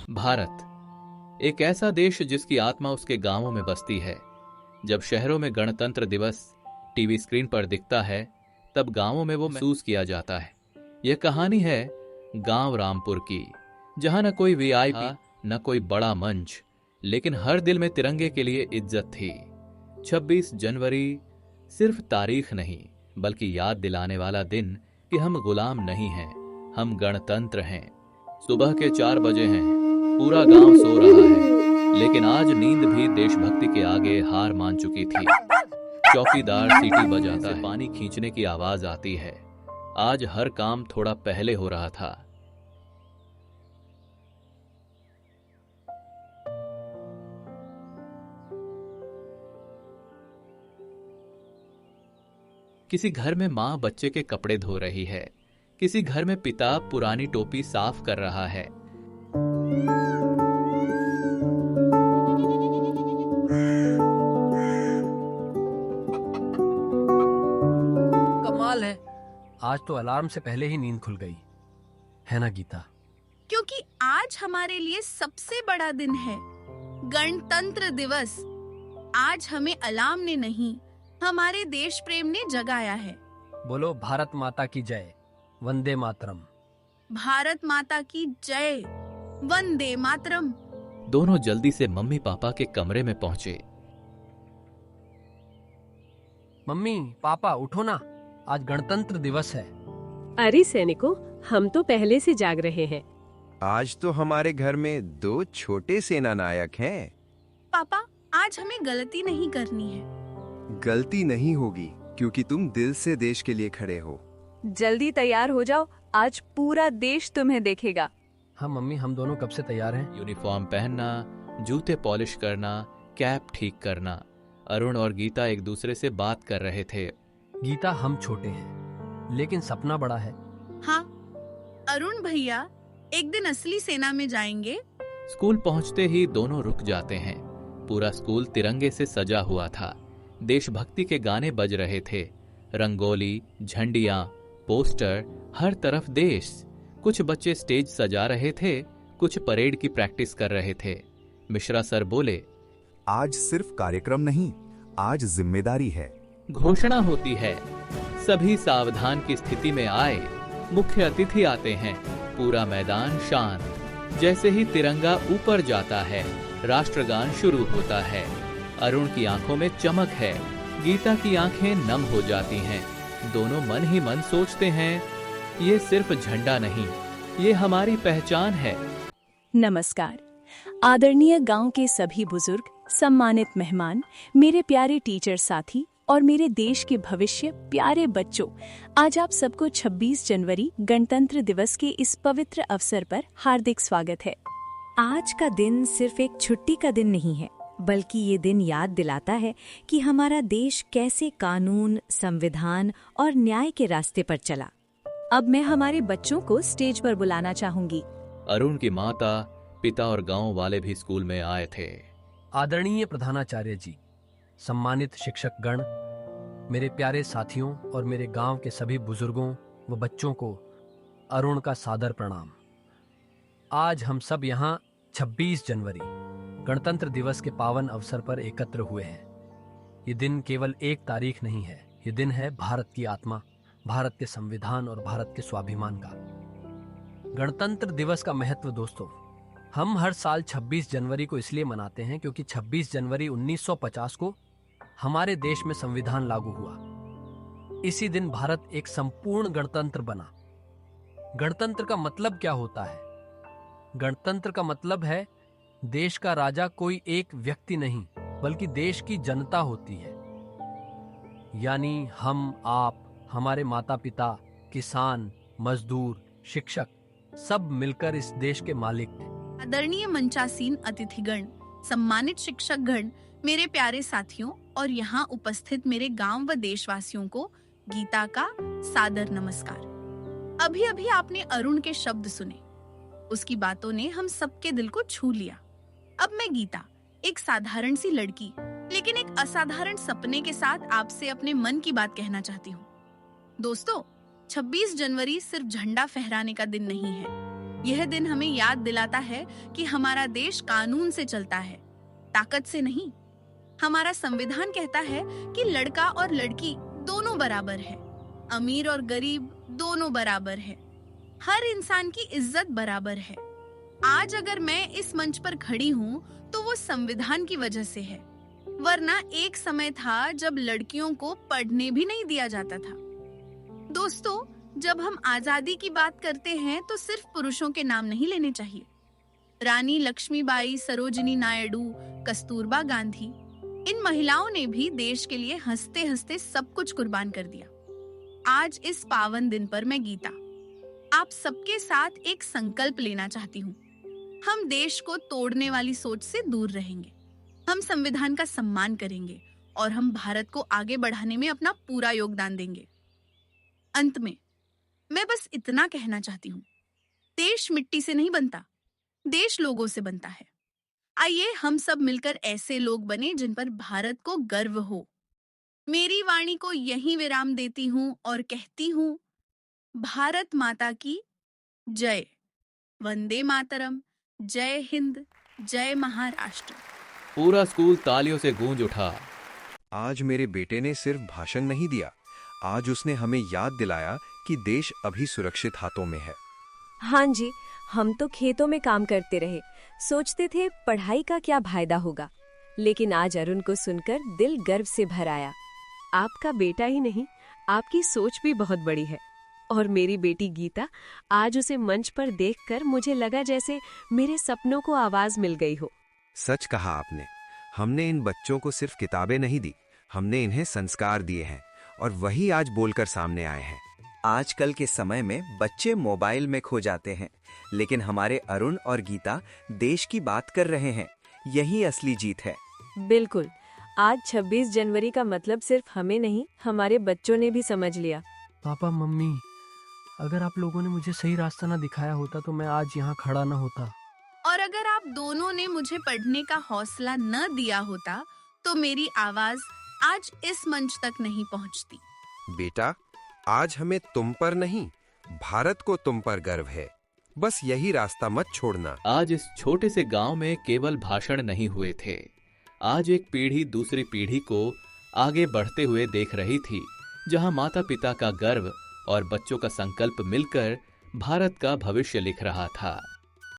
भारत एक ऐसा देश जिसकी आत्मा उसके गांवों में बसती है। जब शहरों में गणतंत्र दिवस टीवी स्क्रीन पर दिखता है, तब गांवों में वो महसूस किया जाता है। यह कहानी है गांव रामपुर की, जहां न कोई वीआईपी न कोई बड़ा मंच, लेकिन हर दिल में तिरंगे के लिए इज्जत थी। 26 जनवरी सिर्फ तारीख नहीं, बल्कि याद दिलाने वाला दिन कि हम गुलाम नहीं हैं, हम गणतंत्र हैं। सुबह के 4 बजे हैं, पूरा गांव सो रहा है, लेकिन आज नींद भी देशभक्ति के आगे हार मान चुकी थी। चौकीदार सीटी बजाता है, पानी खींचने की आवाज आती है। आज हर काम थोड़ा पहले हो रहा था। किसी घर में मां बच्चे के कपड़े धो रही है, किसी घर में पिता पुरानी टोपी साफ कर रहा है। कमाल है, आज तो अलार्म से पहले ही नींद खुल गई, है ना गीता? क्योंकि आज हमारे लिए सबसे बड़ा दिन है, गणतंत्र दिवस। आज हमें अलार्म ने नहीं, हमारे देश प्रेम ने जगाया है। बोलो भारत माता की जय, वंदे मातरम। भारत माता की जय, वंदे मातरम। दोनों जल्दी से मम्मी पापा के कमरे में पहुंचे। मम्मी पापा उठो ना, आज गणतंत्र दिवस है। अरे सैनिकों, हम तो पहले से जाग रहे हैं। आज तो हमारे घर में 2 छोटे सेना नायक हैं। पापा, आज हमें गलती नहीं करनी है। गलती नहीं होगी, क्योंकि तुम दिल से देश के लिए खड़े हो। जल्दी तैयार हो जाओ, आज पूरा देश तुम्हें देखेगा। हाँ मम्मी, हम दोनों कब से तैयार हैं। यूनिफॉर्म पहनना, जूते पॉलिश करना, कैप ठीक करना। अरुण और गीता एक दूसरे से बात कर रहे थे। गीता, हम छोटे हैं, लेकिन सपना बड़ा है। हाँ अरुण भैया, एक दिन असली सेना में जाएंगे। स्कूल पहुंचते ही दोनों रुक जाते हैं। पूरा स्कूल तिरंगे से सजा हुआ था। देशभक्ति के गाने बज रहे थे। रंगोली, झंडियां, पोस्टर, हर तरफ देश। कुछ बच्चे स्टेज सजा रहे थे, कुछ परेड की प्रैक्टिस कर रहे थे। मिश्रा सर बोले, आज सिर्फ कार्यक्रम नहीं, आज जिम्मेदारी है। घोषणा होती है, सभी सावधान की स्थिति में आए। मुख्य अतिथि आते हैं, पूरा मैदान शांत। जैसे ही तिरंगा ऊपर जाता है, राष्ट्रगान शुरू होता है। अरुण की आंखों में चमक है, गीता की आंखें नम हो जाती हैं। दोनों मन ही मन सोचते हैं, ये सिर्फ झंडा नहीं, ये हमारी पहचान है। नमस्कार। आदरणीय गांव के सभी बुजुर्ग, सम्मानित मेहमान, मेरे प्यारे टीचर साथी और मेरे देश के भविष्य प्यारे बच्चों, आज आप सबको 26 जनवरी गणतंत्र दिवस के इस पवित्र अवसर पर हार्दिक स्वागत है। आज का दिन सिर्फ एक छुट्टी का दिन नहीं है, बल्कि ये दिन याद दिलाता है कि हमारा देश कैसे कानून, संविधान और न्याय के रास्ते पर चला। अब मैं हमारे बच्चों को स्टेज पर बुलाना चाहूंगी। अरुण की माता, पिता और गांव वाले भी स्कूल में आए थे। आदरणीय प्रधानाचार्य जी, सम्मानित शिक्षक गण, मेरे प्यारे साथियों और मेरे गांव के सभी बुजुर्गों व बच्चों को अरुण का सादर प्रणाम। आज हम सब यहाँ 26 जनवरी गणतंत्र दिवस के पावन अवसर पर एकत्र हुए हैं। ये दिन केवल एक तारीख नहीं है, ये दिन है भारत की आत्मा, भारत के संविधान और भारत के स्वाभिमान का। गणतंत्र दिवस का महत्व दोस्तों, हम हर साल 26 जनवरी को इसलिए मनाते हैं क्योंकि 26 जनवरी 1950 को हमारे देश में संविधान लागू हुआ। इसी दिन भारत एक संपूर्ण गणतंत्र बना। गणतंत्र का मतलब क्या होता है? गणतंत्र का मतलब है देश का राजा कोई एक व्यक्ति नहीं, बल्कि देश की जनता होती है। यानी हम, आप, हमारे माता पिता, किसान, मजदूर, शिक्षक, सब मिलकर इस देश के मालिक हैं। आदरणीय मंचासीन अतिथिगण, सम्मानित शिक्षकगण, मेरे प्यारे साथियों और यहाँ उपस्थित मेरे गांव व देशवासियों को गीता का सादर नमस्कार। अभी अभी आपने अरुण के शब्द सुने, उसकी बातों ने हम सबके दिल को छू लिया। अब मैं गीता, एक साधारण सी लड़की, लेकिन एक असाधारण सपने के साथ आपसे अपने मन की बात कहना चाहती हूँ। दोस्तों, 26 जनवरी सिर्फ झंडा फहराने का दिन नहीं है, यह दिन हमें याद दिलाता है कि हमारा देश कानून से चलता है, ताकत से नहीं। हमारा संविधान कहता है कि लड़का और लड़की दोनों बराबर है, अमीर और गरीब दोनों बराबर है, हर इंसान की इज्जत बराबर है। आज अगर मैं इस मंच पर खड़ी हूँ तो वो संविधान की वजह से है, वरना एक समय था जब लड़कियों को पढ़ने भी नहीं दिया जाता था। दोस्तों, जब हम आजादी की बात करते हैं तो सिर्फ पुरुषों के नाम नहीं लेने चाहिए। रानी लक्ष्मीबाई, सरोजिनी नायडू, कस्तूरबा गांधी, इन महिलाओं ने भी देश के लिए हंसते हंसते सब कुछ कुर्बान कर दिया। आज इस पावन दिन पर मैं गीता आप सबके साथ एक संकल्प लेना चाहती हूँ। हम देश को तोड़ने वाली सोच से दूर रहेंगे, हम संविधान का सम्मान करेंगे और हम भारत को आगे बढ़ाने में अपना पूरा योगदान देंगे। अंत में मैं बस इतना कहना चाहती हूँ, देश मिट्टी से नहीं बनता, देश लोगों से बनता है। आइए हम सब मिलकर ऐसे लोग बने जिन पर भारत को गर्व हो। मेरी वाणी को यहीं विराम देती हूँ और कहती हूँ, भारत माता की जय। वंदे मातरम। जय हिंद, जय महाराष्ट्र। पूरा स्कूल तालियों से गूंज उठा। आज मेरे बेटे ने सिर्फ भाषण नहीं दिया, आज उसने हमें याद दिलाया कि देश अभी सुरक्षित हाथों में है। हाँ जी, हम तो खेतों में काम करते रहे, सोचते थे पढ़ाई का क्या फायदा होगा, लेकिन आज अरुण को सुनकर दिल गर्व से भर आया। आपका बेटा ही नहीं, आपकी सोच भी बहुत बड़ी है। और मेरी बेटी गीता, आज उसे मंच पर देखकर मुझे लगा जैसे मेरे सपनों को आवाज मिल गई हो। सच कहा आपने। हमने इन बच्चों को सिर्फ किताबें नहीं दी, हमने इन्हें संस्कार दिए हैं और वही आज बोलकर सामने आए हैं। आजकल के समय में बच्चे मोबाइल में खो जाते हैं, लेकिन हमारे अरुण और गीता देश की बात कर रहे हैं। यही असली जीत है। बिल्कुल, आज 26 जनवरी का मतलब सिर्फ हमें नहीं, हमारे बच्चों ने भी समझ लिया। पापा, मम्मी, अगर आप लोगों ने मुझे सही रास्ता ना दिखाया होता तो मैं आज यहाँ खड़ा ना होता। और अगर आप दोनों ने मुझे पढ़ने का हौसला न दिया होता तो मेरी आवाज आज इस मंच तक नहीं पहुंचती। बेटा, आज हमें तुम पर नहीं, भारत को तुम पर गर्व है। बस यही रास्ता मत छोड़ना। आज इस छोटे से गांव में केवल भाषण नहीं हुए थे, आज एक पीढ़ी दूसरी पीढ़ी को आगे बढ़ते हुए देख रही थी, जहां माता पिता का गर्व और बच्चों का संकल्प मिलकर भारत का भविष्य लिख रहा था।